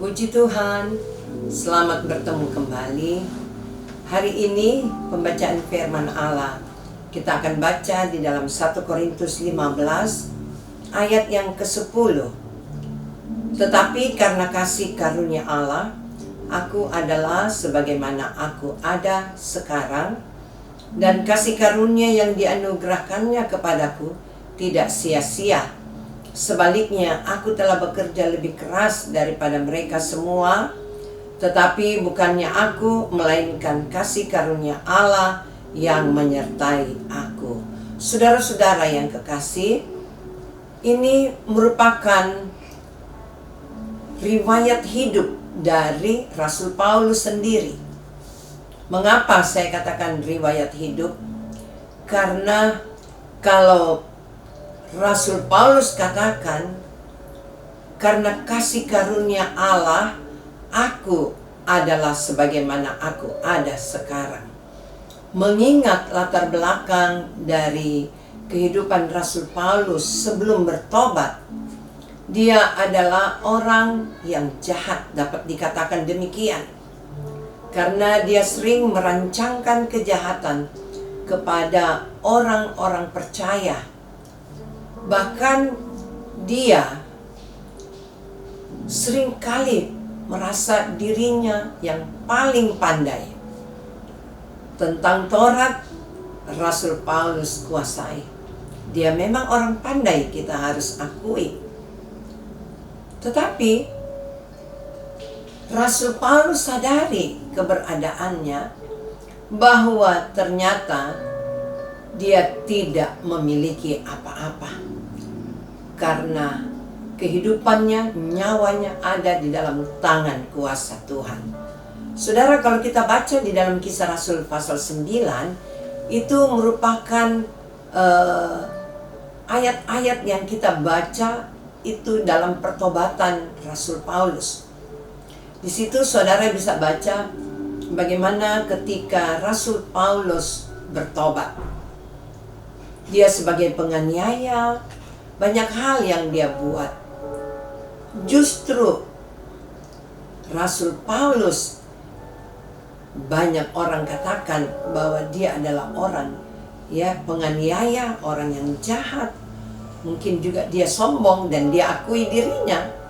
Puji Tuhan, selamat bertemu kembali. Hari ini pembacaan firman Allah kita akan baca di dalam 1 Korintus 15 ayat yang ke-10. Tetapi karena kasih karunia Allah, aku adalah sebagaimana aku ada sekarang, dan kasih karunia yang dianugerahkannya kepadaku tidak sia-sia. Sebaliknya, aku telah bekerja lebih keras daripada mereka semua, tetapi bukannya aku, melainkan kasih karunia Allah yang menyertai aku. Saudara-saudara yang kekasih, ini merupakan riwayat hidup dari Rasul Paulus sendiri. Mengapa saya katakan riwayat hidup? Karena kalau Rasul Paulus katakan, karena kasih karunia Allah, aku adalah sebagaimana aku ada sekarang. Mengingat latar belakang dari kehidupan Rasul Paulus sebelum bertobat, dia adalah orang yang jahat, dapat dikatakan demikian. Karena dia sering merancangkan kejahatan kepada orang-orang percaya. Bahkan dia seringkali merasa dirinya yang paling pandai. Tentang Taurat, Rasul Paulus kuasai. Dia memang orang pandai, kita harus akui. Tetapi Rasul Paulus sadari keberadaannya bahwa ternyata dia tidak memiliki apa-apa. Karena kehidupannya, nyawanya ada di dalam tangan kuasa Tuhan. Saudara, kalau kita baca di dalam Kisah Rasul pasal 9, itu merupakan ayat-ayat yang kita baca itu dalam pertobatan Rasul Paulus. Di situ saudara bisa baca bagaimana ketika Rasul Paulus bertobat. Dia sebagai penganiaya, banyak hal yang dia buat. Justru Rasul Paulus, banyak orang katakan bahwa dia adalah orang penganiaya, orang yang jahat. Mungkin juga dia sombong dan dia akui dirinya.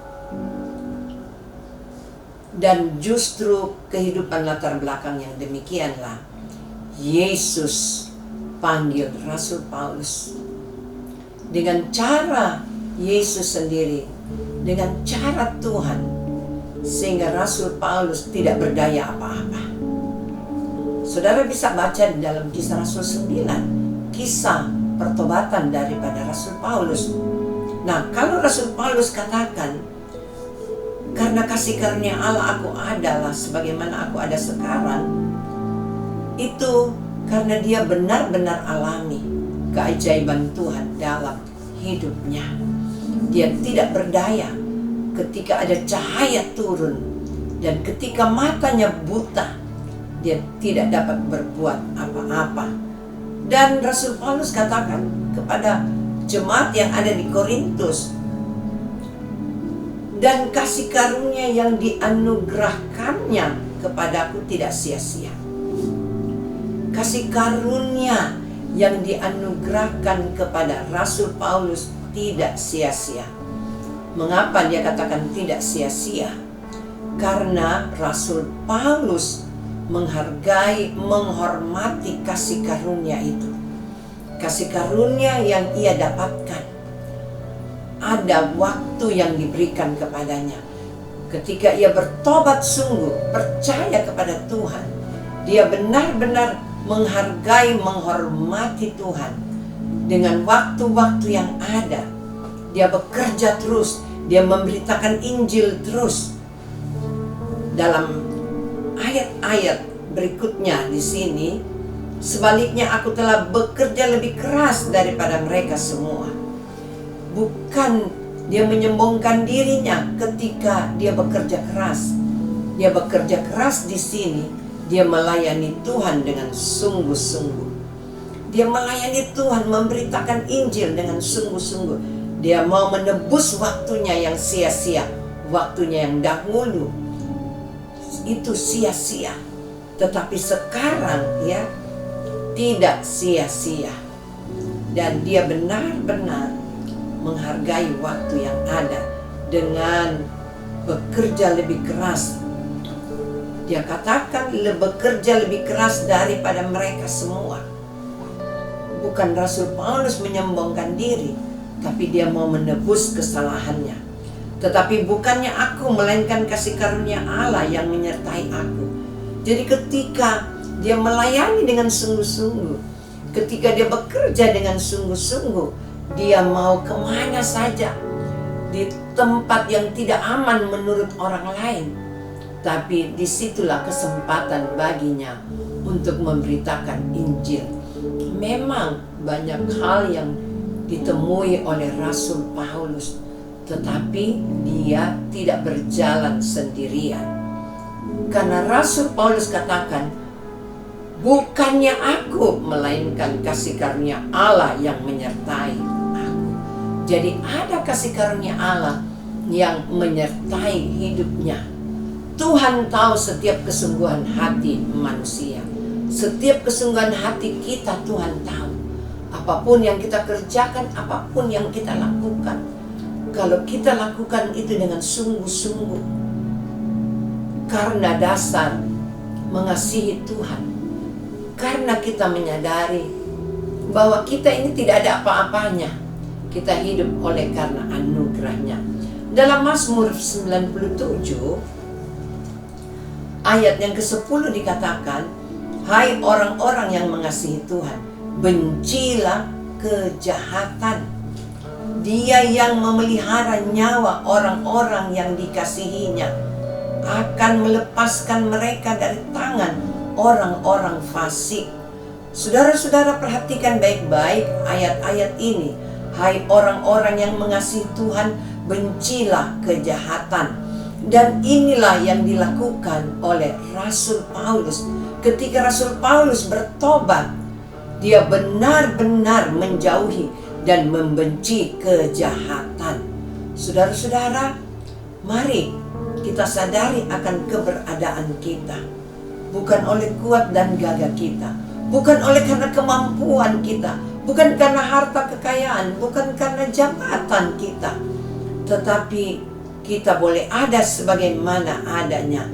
Dan justru kehidupan latar belakang yang demikianlah Yesus panggil Rasul Paulus. Dengan cara Yesus sendiri, dengan cara Tuhan, sehingga Rasul Paulus tidak berdaya apa-apa. Saudara bisa baca di dalam Kisah Rasul 9, kisah pertobatan daripada Rasul Paulus. Nah, kalau Rasul Paulus katakan, karena kasih karunia Allah aku adalah sebagaimana aku ada sekarang, itu karena dia benar-benar alami keajaiban Tuhan dalam hidupnya. Dia tidak berdaya ketika ada cahaya turun, dan ketika matanya buta, dia tidak dapat berbuat apa-apa. Dan Rasul Paulus katakan kepada jemaat yang ada di Korintus, dan kasih karunia yang dianugerahkannya kepadaku tidak sia-sia. Kasih karunia yang dianugerahkan kepada Rasul Paulus tidak sia-sia. Mengapa dia katakan tidak sia-sia? Karena Rasul Paulus menghargai, menghormati kasih karunia itu. Kasih karunia yang ia dapatkan. Ada waktu yang diberikan kepadanya. Ketika ia bertobat sungguh, percaya kepada Tuhan, dia benar-benar menghargai, menghormati Tuhan. Dengan waktu-waktu yang ada, dia bekerja terus, dia memberitakan Injil terus. Dalam ayat-ayat berikutnya di sini, sebaliknya aku telah bekerja lebih keras daripada mereka semua. Bukan dia menyombongkan dirinya ketika dia bekerja keras. Dia bekerja keras di sini, dia melayani Tuhan dengan sungguh-sungguh. Dia melayani Tuhan, memberitakan Injil dengan sungguh-sungguh. Dia mau menebus waktunya yang sia-sia, waktunya yang dahulu itu sia-sia, tetapi sekarang ya tidak sia-sia. Dan dia benar-benar menghargai waktu yang ada dengan bekerja lebih keras. Dia katakan bekerja lebih keras daripada mereka semua. Bukan Rasul Paulus menyombongkan diri, tapi dia mau menebus kesalahannya. Tetapi bukannya aku, melainkan kasih karunia Allah yang menyertai aku. Jadi ketika dia melayani dengan sungguh-sungguh, ketika dia bekerja dengan sungguh-sungguh, dia mau kemana saja, di tempat yang tidak aman menurut orang lain, tapi disitulah kesempatan baginya untuk memberitakan Injil. Memang banyak hal yang ditemui oleh Rasul Paulus, tetapi dia tidak berjalan sendirian. Karena Rasul Paulus katakan, bukannya aku, melainkan kasih karunia Allah yang menyertai aku. Jadi ada kasih karunia Allah yang menyertai hidupnya. Tuhan tahu setiap kesungguhan hati manusia. Setiap kesungguhan hati kita Tuhan tahu. Apapun yang kita kerjakan, apapun yang kita lakukan, kalau kita lakukan itu dengan sungguh-sungguh, karena dasar mengasihi Tuhan, karena kita menyadari bahwa kita ini tidak ada apa-apanya, kita hidup oleh karena anugerahnya. Dalam Mazmur 97 ayat yang ke-10 dikatakan, hai orang-orang yang mengasihi Tuhan, bencilah kejahatan. Dia yang memelihara nyawa orang-orang yang dikasihinya akan melepaskan mereka dari tangan orang-orang fasik. Saudara-saudara, perhatikan baik-baik ayat-ayat ini. Hai orang-orang yang mengasihi Tuhan, bencilah kejahatan. Dan inilah yang dilakukan oleh Rasul Paulus. Ketika Rasul Paulus bertobat, dia benar-benar menjauhi dan membenci kejahatan. Saudara-saudara, mari kita sadari akan keberadaan kita. Bukan oleh kuat dan gagah kita, bukan oleh karena kemampuan kita, bukan karena harta kekayaan, bukan karena jabatan kita, tetapi kita boleh ada sebagaimana adanya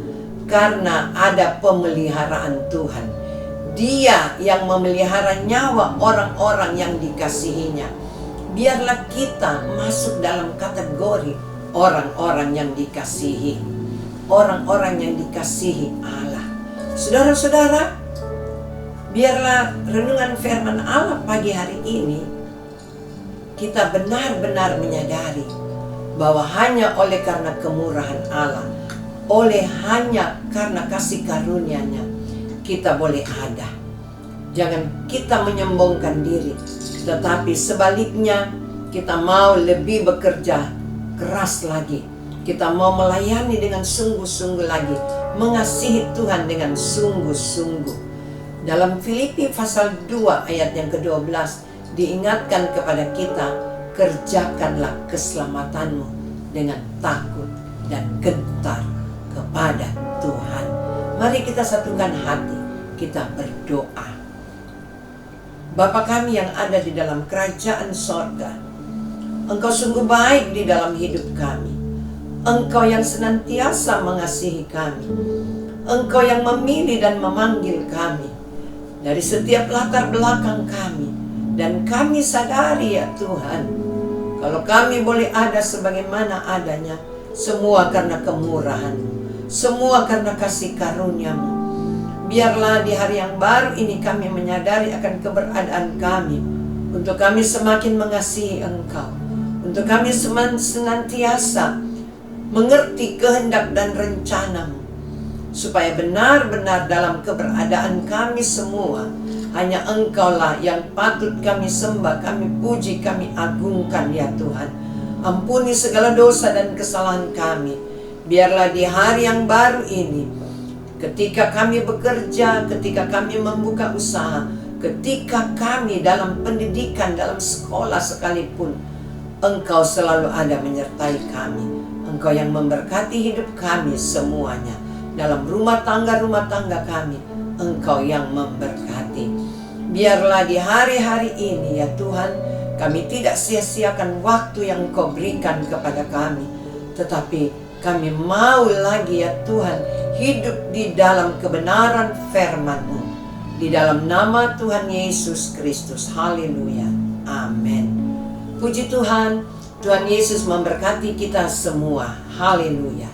karena ada pemeliharaan Tuhan. Dia yang memelihara nyawa orang-orang yang dikasihinya. Biarlah kita masuk dalam kategori orang-orang yang dikasihi, orang-orang yang dikasihi Allah. Saudara-saudara, biarlah renungan firman Allah pagi hari ini kita benar-benar menyadari bahwa hanya oleh karena kemurahan Allah, hanya karena kasih karunia-Nya, kita boleh ada. Jangan kita menyombongkan diri, tetapi sebaliknya kita mau lebih bekerja keras lagi. Kita mau melayani dengan sungguh-sungguh lagi, mengasihi Tuhan dengan sungguh-sungguh. Dalam Filipi pasal 2 ayat yang ke-12 diingatkan kepada kita, kerjakanlah keselamatanmu dengan takut dan gentar kepada Tuhan. Mari kita satukan hati, kita berdoa. Bapa kami yang ada di dalam kerajaan sorga, Engkau sungguh baik di dalam hidup kami. Engkau yang senantiasa mengasihi kami. Engkau yang memilih dan memanggil kami dari setiap latar belakang kami. Dan kami sadari ya Tuhan, kalau kami boleh ada sebagaimana adanya, semua karena kemurahan-Mu, semua karena kasih karunia-Mu. Biarlah di hari yang baru ini kami menyadari akan keberadaan kami, untuk kami semakin mengasihi Engkau, untuk kami senantiasa mengerti kehendak dan rencana-Mu, supaya benar-benar dalam keberadaan kami semua hanya Engkaulah yang patut kami sembah, kami puji, kami agungkan ya Tuhan. Ampuni segala dosa dan kesalahan kami. Biarlah di hari yang baru ini, ketika kami bekerja, ketika kami membuka usaha, ketika kami dalam pendidikan, dalam sekolah sekalipun, Engkau selalu ada menyertai kami. Engkau yang memberkati hidup kami semuanya. Dalam rumah tangga kami, Engkau yang memberkati. Biarlah di hari-hari ini ya Tuhan, kami tidak sia-siakan waktu yang Engkau berikan kepada kami, tetapi kami mau lagi ya Tuhan hidup di dalam kebenaran firman-Mu. Di dalam nama Tuhan Yesus Kristus. Haleluya. Amin. Puji Tuhan. Tuhan Yesus memberkati kita semua. Haleluya.